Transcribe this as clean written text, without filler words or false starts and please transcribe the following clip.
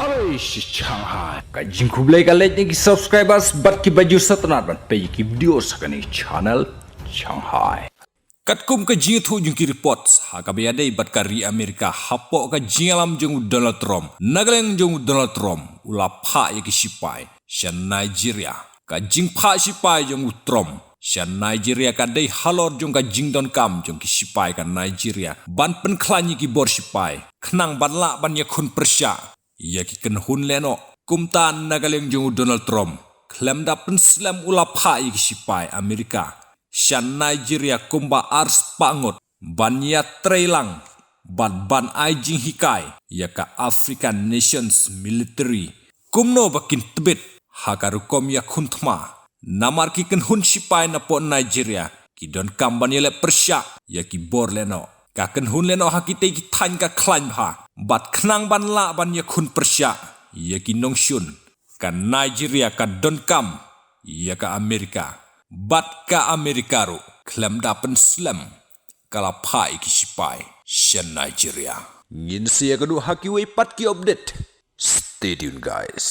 Shanghai. Kajing kublai kalet ni subscribers bat ki baju satnat ban pe ki video sakani channel Shanghai. Katkum ka jitu jung ki reports ha ka be adai bat kari Amerika hapo ka jingalam jung Donald Trump. Nagaleng jung Donald Trump ula pha ya ki sipai shan Nigeria. Ka jing pha sipai jung Trump. Shan Nigeria ka dai halor jung ka jing don kam jung ki sipai ka Nigeria. Ban pen klanyi ki bor sipai. Knang ban la ban ya kun persya. Ia ki ken hun leno kumtan nagaleng jung Donald Trump klem da pen slam ula pha ki sipai Amerika shan Nigeria kumba ars pangot ban ya trailang ban ai jing hikai ya ka African Nations Military kumno bakin tebet hakaru kom ya khuntma namar ki ken hun sipai na po Nigeria ki don kamban yele persya ya ki bor leno ka ken hun leno hakite ki than ka klan ha bat knang ban la ban ya khun persya ya ki nong shun ka Nigeria ka don kam ya ka Amerika bat ka Amerikaro klem da pen slam kala pai ki sipai shen Nigeria ngin sia kedu haki we pat ki update stay tuned guys.